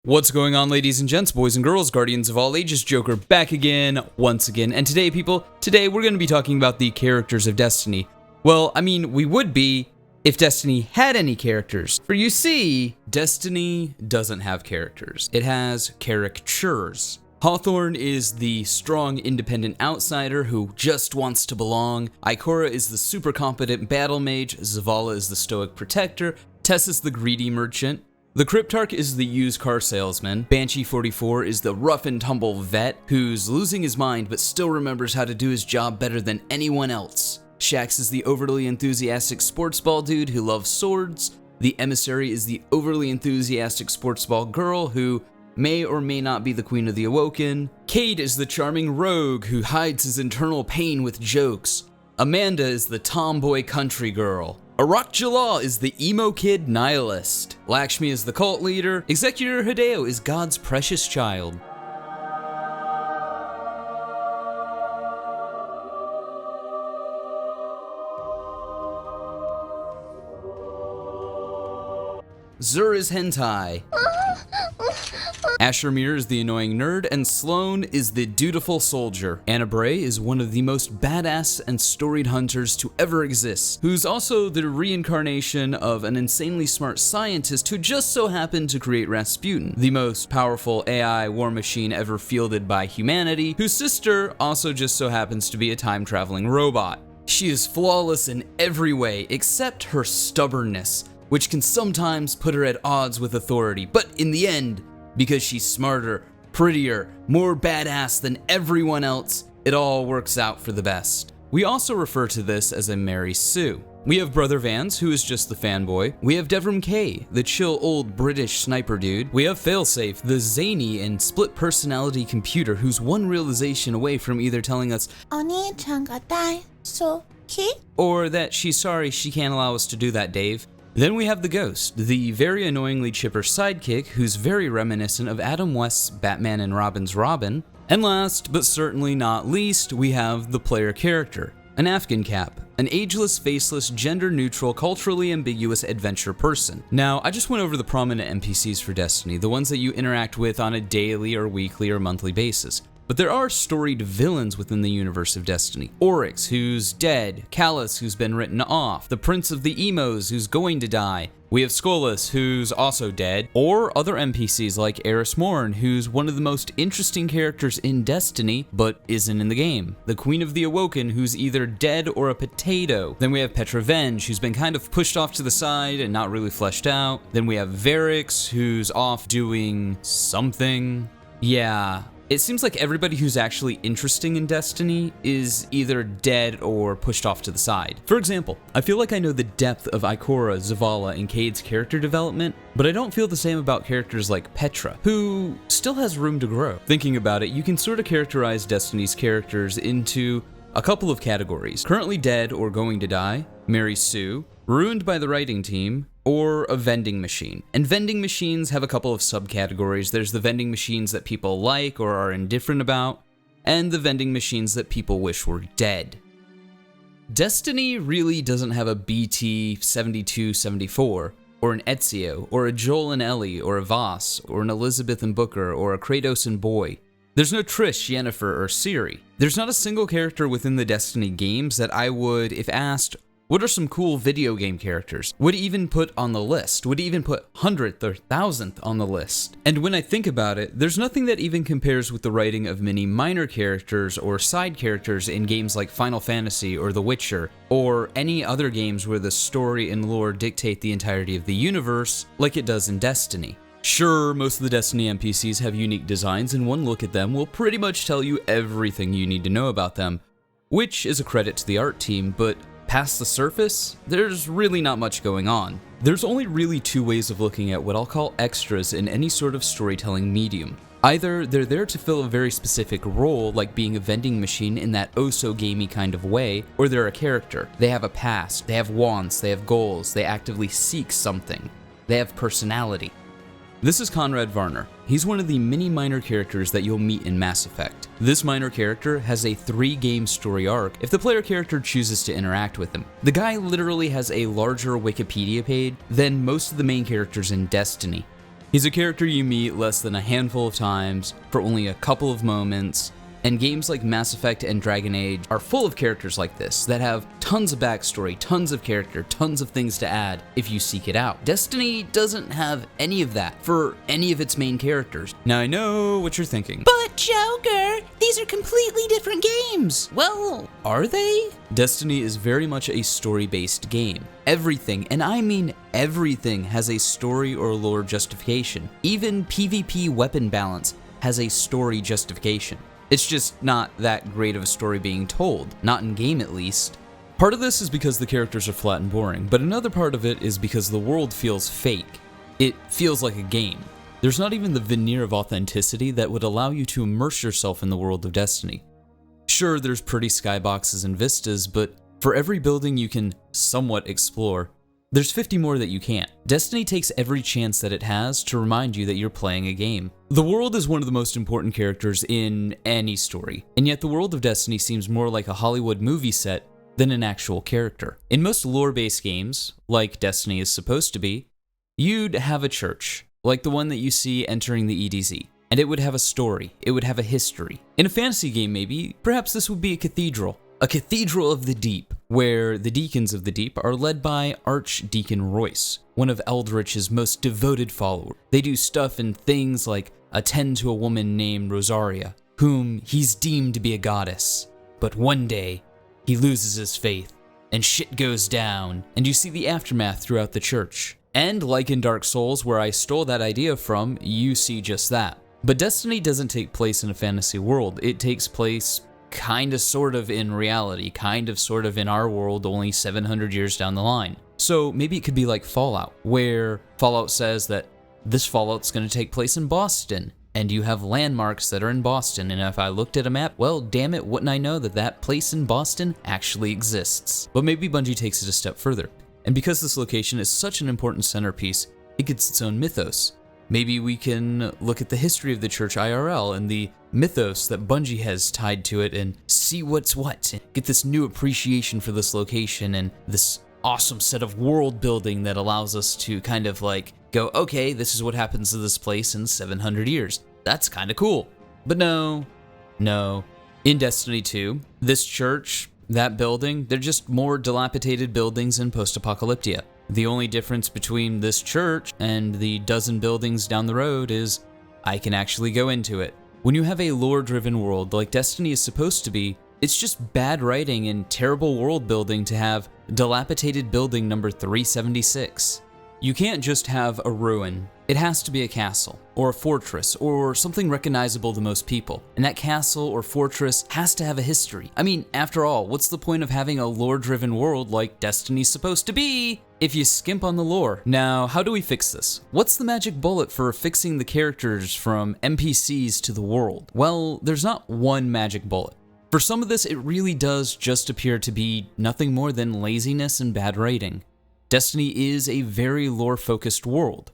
What's going on, ladies and gents, boys and girls, guardians of all ages, Joker back again, once again. And today, people, we're going to be talking about the characters of Destiny. Well, I mean, we would be if Destiny had any characters. For you see, Destiny doesn't have characters. It has caricatures. Hawthorne is the strong, independent outsider who just wants to belong. Ikora is the super competent battle mage. Zavala is the stoic protector. Tessus the greedy merchant. The Cryptarch is the used car salesman. Banshee 44 is the rough and tumble vet who's losing his mind but still remembers how to do his job better than anyone else. Shax is the overly enthusiastic sports ball dude who loves swords. The Emissary is the overly enthusiastic sports ball girl who may or may not be the Queen of the Awoken. Cade is the charming rogue who hides his internal pain with jokes. Amanda is the tomboy country girl. Arak Jalal is the emo kid nihilist. Lakshmi is the cult leader. Executor Hideo is God's precious child. Zur is hentai. Asher Mir is the annoying nerd, and Sloane is the dutiful soldier. Anna Bray is one of the most badass and storied hunters to ever exist, who's also the reincarnation of an insanely smart scientist who just so happened to create Rasputin, the most powerful AI war machine ever fielded by humanity, whose sister also just so happens to be a time-traveling robot. She is flawless in every way except her stubbornness, which can sometimes put her at odds with authority, but in the end, because she's smarter, prettier, more badass than everyone else, it all works out for the best. We also refer to this as a Mary Sue. We have Brother Vance, who is just the fanboy. We have Devram K, the chill old British sniper dude. We have Failsafe, the zany and split personality computer who's one realization away from either telling us or that she's sorry she can't allow us to do that, Dave. Then we have the Ghost, the very annoyingly chipper sidekick who's very reminiscent of Adam West's Batman and Robin's Robin. And last, but certainly not least, we have the player character, an Afghan Cap, an ageless, faceless, gender-neutral, culturally ambiguous adventure person. Now, I just went over the prominent NPCs for Destiny, the ones that you interact with on a daily or weekly or monthly basis. But there are storied villains within the universe of Destiny. Oryx, who's dead. Callus, who's been written off. The Prince of the Emos, who's going to die. We have Skolas, who's also dead. Or other NPCs like Eris Morn, who's one of the most interesting characters in Destiny, but isn't in the game. The Queen of the Awoken, who's either dead or a potato. Then we have Petra Venj, who's been kind of pushed off to the side and not really fleshed out. Then we have Varix, who's off doing something. Yeah. It seems like everybody who's actually interesting in Destiny is either dead or pushed off to the side. For example, I feel like I know the depth of Ikora, Zavala, and Cade's character development, but I don't feel the same about characters like Petra, who still has room to grow. Thinking about it, you can sort of characterize Destiny's characters into a couple of categories: currently dead or going to die, Mary Sue, ruined by the writing team, or a vending machine. And vending machines have a couple of subcategories. There's the vending machines that people like or are indifferent about, and the vending machines that people wish were dead. Destiny really doesn't have a BT-7274, or an Ezio, or a Joel and Ellie, or a Voss, or an Elizabeth and Booker, or a Kratos and Boy. There's no Trish, Yennefer, or Ciri. There's not a single character within the Destiny games that I would, if asked, what are some cool video game characters, would even put on the list, would even put 100th or 1000th on the list. And when I think about it, there's nothing that even compares with the writing of many minor characters or side characters in games like Final Fantasy or The Witcher, or any other games where the story and lore dictate the entirety of the universe, like it does in Destiny. Sure, most of the Destiny NPCs have unique designs, and one look at them will pretty much tell you everything you need to know about them, which is a credit to the art team, but past the surface, there's really not much going on. There's only really two ways of looking at what I'll call extras in any sort of storytelling medium. Either they're there to fill a very specific role, like being a vending machine in that oh-so-gamey kind of way, or they're a character. They have a past, they have wants, they have goals, they actively seek something. They have personality. This is Conrad Varner. He's one of the many minor characters that you'll meet in Mass Effect. This minor character has a 3-game story arc if the player character chooses to interact with him. The guy literally has a larger Wikipedia page than most of the main characters in Destiny. He's a character you meet less than a handful of times for only a couple of moments, and games like Mass Effect and Dragon Age are full of characters like this that have tons of backstory, tons of character, tons of things to add if you seek it out. Destiny doesn't have any of that for any of its main characters. Now I know what you're thinking. But Joker, these are completely different games. Well, are they? Destiny is very much a story-based game. Everything, and I mean everything, has a story or lore justification. Even PvP weapon balance has a story justification. It's just not that great of a story being told, not in game at least. Part of this is because the characters are flat and boring, but another part of it is because the world feels fake. It feels like a game. There's not even the veneer of authenticity that would allow you to immerse yourself in the world of Destiny. Sure, there's pretty skyboxes and vistas, but for every building you can somewhat explore, there's 50 more that you can't. Destiny takes every chance that it has to remind you that you're playing a game. The world is one of the most important characters in any story, and yet the world of Destiny seems more like a Hollywood movie set than an actual character. In most lore-based games, like Destiny is supposed to be, you'd have a church, like the one that you see entering the EDZ, and it would have a story, it would have a history. In a fantasy game maybe, perhaps this would be a cathedral of the deep, where the deacons of the deep are led by Archdeacon Royce, one of Eldritch's most devoted followers. They do stuff and things like attend to a woman named Rosaria, whom he's deemed to be a goddess. But one day, he loses his faith, and shit goes down, and you see the aftermath throughout the church. And like in Dark Souls, where I stole that idea from, you see just that. But Destiny doesn't take place in a fantasy world, it takes place kinda sort of in reality, kind of sort of in our world only 700 years down the line. So maybe it could be like Fallout, where Fallout says that this Fallout's gonna take place in Boston, and you have landmarks that are in Boston, and if I looked at a map, well, damn it, wouldn't I know that that place in Boston actually exists. But maybe Bungie takes it a step further, and because this location is such an important centerpiece, it gets its own mythos. Maybe we can look at the history of the church IRL and the mythos that Bungie has tied to it and see what's what, and get this new appreciation for this location and this awesome set of world building that allows us to kind of like go, okay, this is what happens to this place in 700 years. That's kind of cool. But no. In Destiny 2, this church, that building, they're just more dilapidated buildings in post-apocalyptia. The only difference between this church and the dozen buildings down the road is I can actually go into it. When you have a lore-driven world like Destiny is supposed to be, it's just bad writing and terrible world building to have dilapidated building number 376. You can't just have a ruin. It has to be a castle, or a fortress, or something recognizable to most people. And that castle or fortress has to have a history. I mean, after all, what's the point of having a lore-driven world like Destiny's supposed to be if you skimp on the lore? Now, how do we fix this? What's the magic bullet for fixing the characters from NPCs to the world? Well, there's not one magic bullet. For some of this, it really does just appear to be nothing more than laziness and bad writing. Destiny is a very lore-focused world.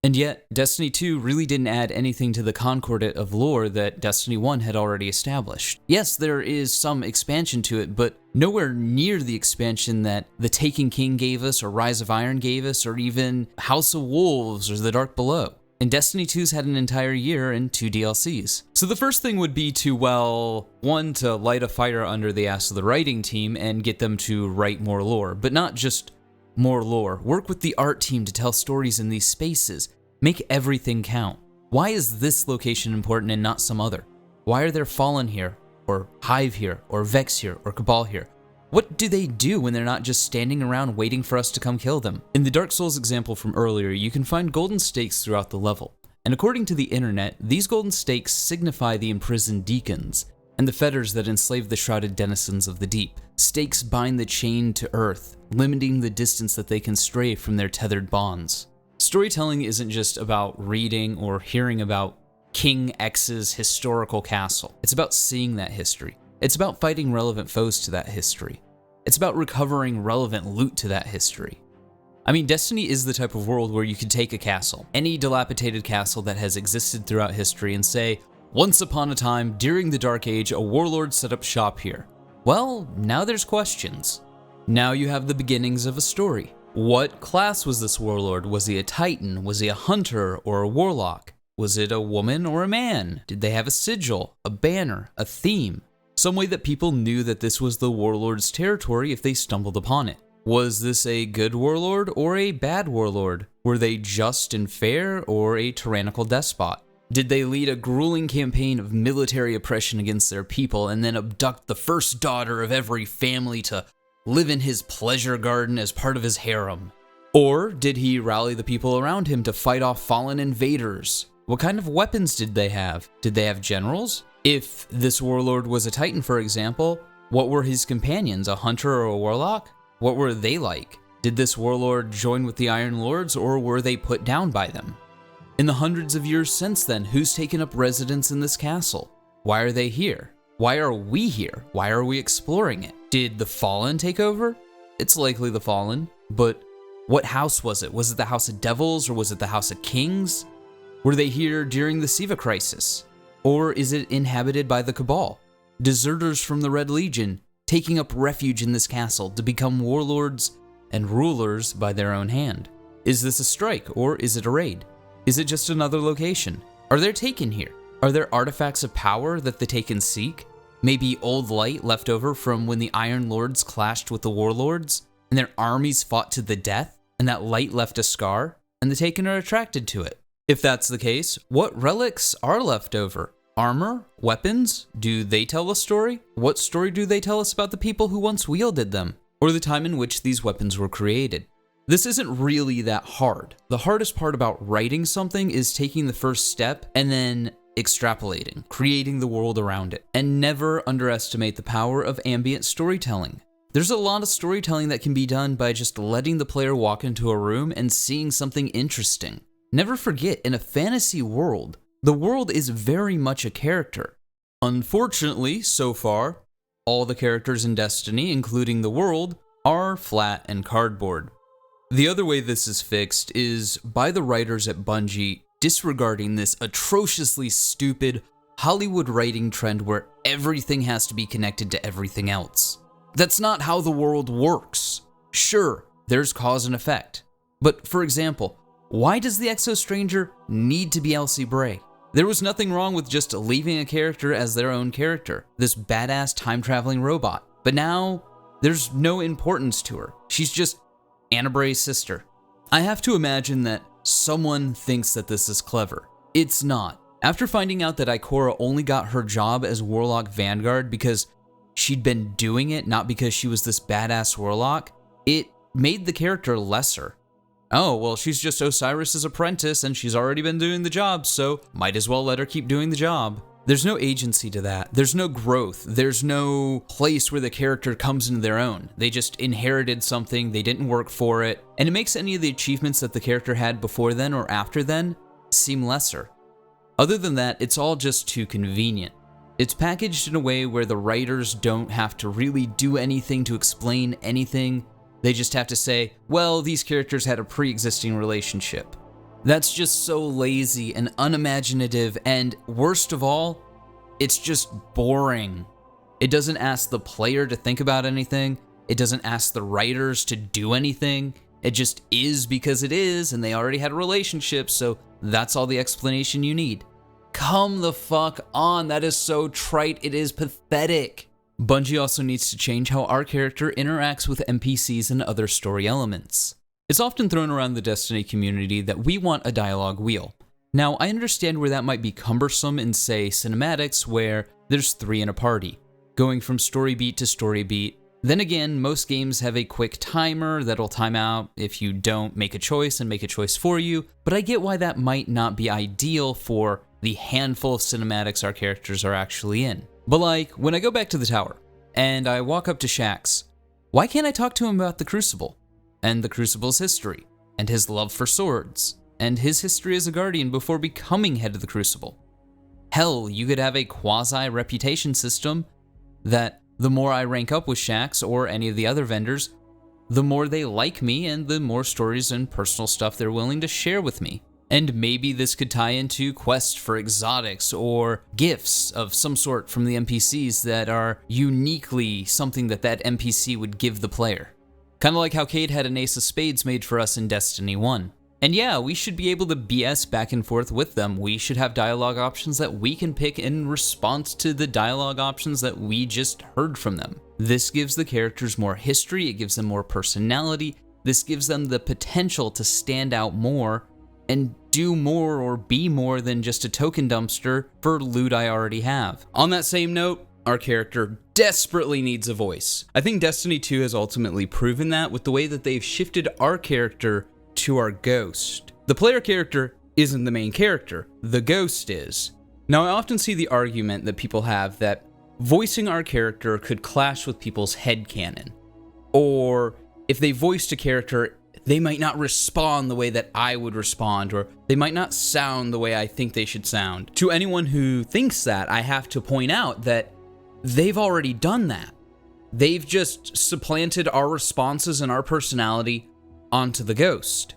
And yet, Destiny 2 really didn't add anything to the concordat of lore that Destiny 1 had already established. Yes, there is some expansion to it, but nowhere near the expansion that The Taken King gave us, or Rise of Iron gave us, or even House of Wolves, or The Dark Below. And Destiny 2's had an entire year and 2 DLCs. So the first thing would be to, well, one, to light a fire under the ass of the writing team and get them to write more lore, but not just more lore. Work with the art team to tell stories in these spaces. Make everything count. Why is this location important and not some other? Why are there Fallen here, or Hive here, or Vex here, or Cabal here? What do they do when they're not just standing around waiting for us to come kill them? In the Dark Souls example from earlier, you can find golden stakes throughout the level. And according to the internet, these golden stakes signify the imprisoned deacons, and the fetters that enslave the shrouded denizens of the deep. Stakes bind the chained to earth, limiting the distance that they can stray from their tethered bonds. Storytelling isn't just about reading or hearing about King X's historical castle. It's about seeing that history. It's about fighting relevant foes to that history. It's about recovering relevant loot to that history. I mean, Destiny is the type of world where you could take a castle, any dilapidated castle that has existed throughout history, and say, once upon a time, during the Dark Age, a warlord set up shop here. Well, now there's questions. Now you have the beginnings of a story. What class was this warlord? Was he a titan? Was he a hunter or a warlock? Was it a woman or a man? Did they have a sigil, a banner, a theme? Some way that people knew that this was the warlord's territory if they stumbled upon it. Was this a good warlord or a bad warlord? Were they just and fair or a tyrannical despot? Did they lead a grueling campaign of military oppression against their people and then abduct the first daughter of every family to live in his pleasure garden as part of his harem? Or did he rally the people around him to fight off fallen invaders? What kind of weapons did they have? Did they have generals? If this warlord was a titan, for example, what were his companions, a hunter or a warlock? What were they like? Did this warlord join with the Iron Lords or were they put down by them? In the hundreds of years since then, who's taken up residence in this castle? Why are they here? Why are we here? Why are we exploring it? Did the Fallen take over? It's likely the Fallen, but what house was it? Was it the House of Devils or was it the House of Kings? Were they here during the Siva crisis? Or is it inhabited by the Cabal? Deserters from the Red Legion taking up refuge in this castle to become warlords and rulers by their own hand. Is this a strike or is it a raid? Is it just another location? Are they taken here? Are there artifacts of power that the Taken seek? Maybe old light left over from when the Iron Lords clashed with the Warlords and their armies fought to the death and that light left a scar and the Taken are attracted to it. If that's the case, what relics are left over? Armor? Weapons? Do they tell a story? What story do they tell us about the people who once wielded them? Or the time in which these weapons were created? This isn't really that hard. The hardest part about writing something is taking the first step and then extrapolating, creating the world around it. And never underestimate the power of ambient storytelling. There's a lot of storytelling that can be done by just letting the player walk into a room and seeing something interesting. Never forget, in a fantasy world, the world is very much a character. Unfortunately, so far, all the characters in Destiny, including the world, are flat and cardboard. The other way this is fixed is by the writers at Bungie disregarding this atrociously stupid Hollywood writing trend where everything has to be connected to everything else. That's not how the world works. Sure, there's cause and effect. But for example, why does the Exo Stranger need to be Elsie Bray? There was nothing wrong with just leaving a character as their own character, this badass time-traveling robot. But now, there's no importance to her. She's just Anna Bray's sister. I have to imagine that someone thinks that this is clever. It's not. After finding out that Ikora only got her job as Warlock Vanguard because she'd been doing it, not because she was this badass warlock, it made the character lesser. Oh, well, she's just Osiris's apprentice and she's already been doing the job, so might as well let her keep doing the job. There's no agency to that. There's no growth. There's no place where the character comes into their own. They just inherited something, they didn't work for it, and it makes any of the achievements that the character had before then or after then seem lesser. Other than that, it's all just too convenient. It's packaged in a way where the writers don't have to really do anything to explain anything. They just have to say, well, these characters had a pre-existing relationship. That's just so lazy and unimaginative, and worst of all, it's just boring. It doesn't ask the player to think about anything. It doesn't ask the writers to do anything. It just is because it is, and they already had a relationship, so that's all the explanation you need. Come the fuck on, that is so trite, it is pathetic. Bungie also needs to change how our character interacts with NPCs and other story elements. It's often thrown around the Destiny community that we want a dialogue wheel. Now, I understand where that might be cumbersome in, say, cinematics, where there's 3 in a party, going from story beat to story beat. Then again, most games have a quick timer that'll time out if you don't make a choice and make a choice for you, but I get why that might not be ideal for the handful of cinematics our characters are actually in. But like, when I go back to the tower, and I walk up to Shaxx, why can't I talk to him about the Crucible? And the Crucible's history, and his love for swords, and his history as a Guardian before becoming head of the Crucible. Hell, you could have a quasi-reputation system that the more I rank up with Shaxx or any of the other vendors, the more they like me and the more stories and personal stuff they're willing to share with me. And maybe this could tie into quests for exotics or gifts of some sort from the NPCs that are uniquely something that NPC would give the player. Kinda like how Cade had an ace of spades made for us in Destiny 1. And yeah, we should be able to BS back and forth with them. We should have dialogue options that we can pick in response to the dialogue options that we just heard from them. This gives the characters more history, it gives them more personality, this gives them the potential to stand out more and do more or be more than just a token dumpster for loot I already have. On that same note, our character desperately needs a voice. I think Destiny 2 has ultimately proven that with the way that they've shifted our character to our ghost. The player character isn't the main character, the ghost is. Now I often see the argument that people have that voicing our character could clash with people's headcanon. Or if they voiced a character, they might not respond the way that I would respond, or they might not sound the way I think they should sound. To anyone who thinks that, I have to point out that they've already done that. They've just supplanted our responses and our personality onto the ghost.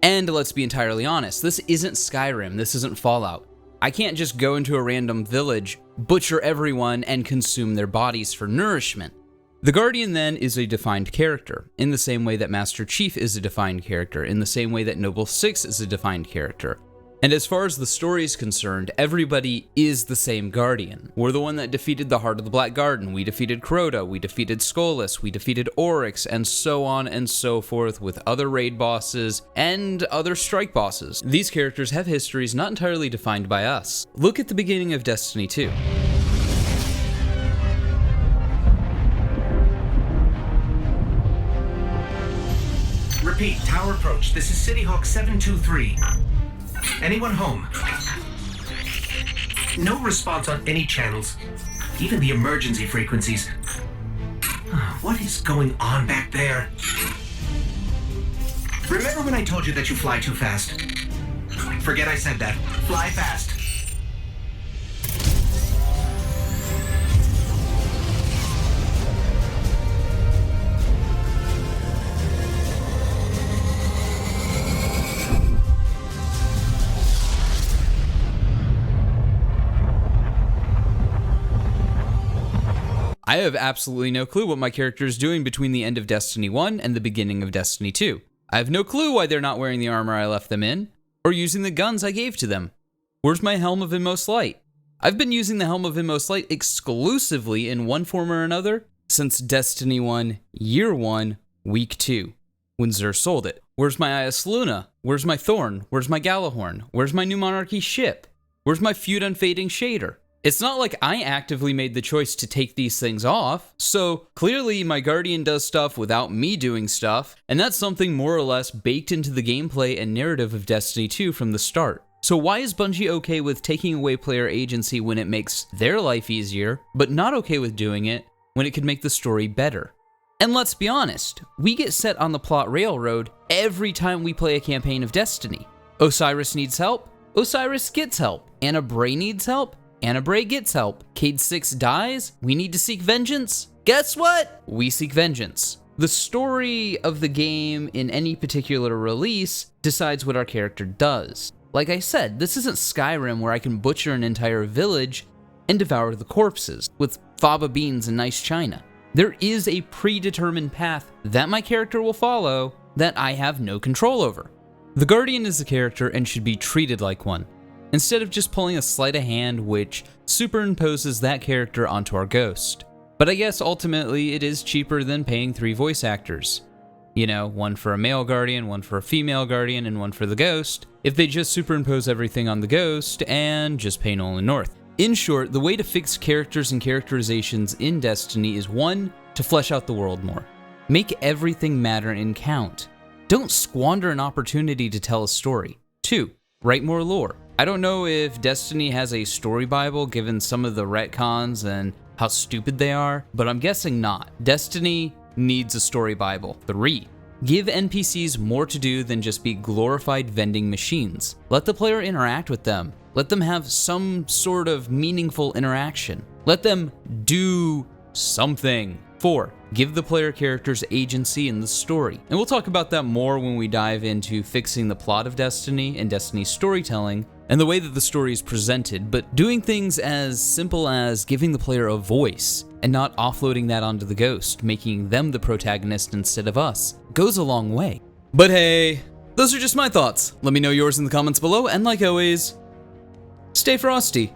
And let's be entirely honest, this isn't Skyrim, this isn't Fallout. I can't just go into a random village, butcher everyone, and consume their bodies for nourishment. The Guardian then is a defined character, in the same way that Master Chief is a defined character, in the same way that Noble Six is a defined character. And as far as the story is concerned, everybody is the same Guardian. We're the one that defeated the Heart of the Black Garden, we defeated Crota, we defeated Skolas, we defeated Oryx, and so on and so forth with other raid bosses and other strike bosses. These characters have histories not entirely defined by us. Look at the beginning of Destiny 2. Repeat, tower approach. This is City Hawk 723. Anyone home? No response on any channels, even the emergency frequencies. What is going on back there? Remember when I told you that you fly too fast? Forget I said that. Fly fast. I have absolutely no clue what my character is doing between the end of Destiny 1 and the beginning of Destiny 2. I have no clue why they're not wearing the armor I left them in, or using the guns I gave to them. Where's my Helm of Inmost Light? I've been using the Helm of Inmost Light exclusively in one form or another since Destiny 1, Year 1, Week 2, when Xur sold it. Where's my Ias Luna? Where's my Thorn? Where's my Galahorn? Where's my New Monarchy ship? Where's my Feud Unfading Shader? It's not like I actively made the choice to take these things off, so clearly my Guardian does stuff without me doing stuff, and that's something more or less baked into the gameplay and narrative of Destiny 2 from the start. So why is Bungie okay with taking away player agency when it makes their life easier, but not okay with doing it when it could make the story better? And let's be honest, we get set on the plot railroad every time we play a campaign of Destiny. Osiris needs help, Osiris gets help. Anna Bray needs help, Anna Bray gets help. Cade 6 dies, we need to seek vengeance. Guess what? We seek vengeance. The story of the game in any particular release decides what our character does. Like I said, this isn't Skyrim where I can butcher an entire village and devour the corpses with fava beans and nice china. There is a predetermined path that my character will follow that I have no control over. The Guardian is a character and should be treated like one, instead of just pulling a sleight of hand which superimposes that character onto our ghost. But I guess ultimately it is cheaper than paying 3 voice actors. You know, one for a male Guardian, one for a female Guardian, and one for the ghost, if they just superimpose everything on the ghost and just pay Nolan North. In short, the way to fix characters and characterizations in Destiny is 1, to flesh out the world more. Make everything matter and count. Don't squander an opportunity to tell a story. 2, write more lore. I don't know if Destiny has a story bible given some of the retcons and how stupid they are, but I'm guessing not. Destiny needs a story bible. 3, give NPCs more to do than just be glorified vending machines. Let the player interact with them. Let them have some sort of meaningful interaction. Let them do something. 4, give the player characters agency in the story. And we'll talk about that more when we dive into fixing the plot of Destiny and Destiny's storytelling, and the way that the story is presented, but doing things as simple as giving the player a voice and not offloading that onto the ghost, making them the protagonist instead of us, goes a long way. But hey, those are just my thoughts. Let me know yours in the comments below, and like always, stay frosty.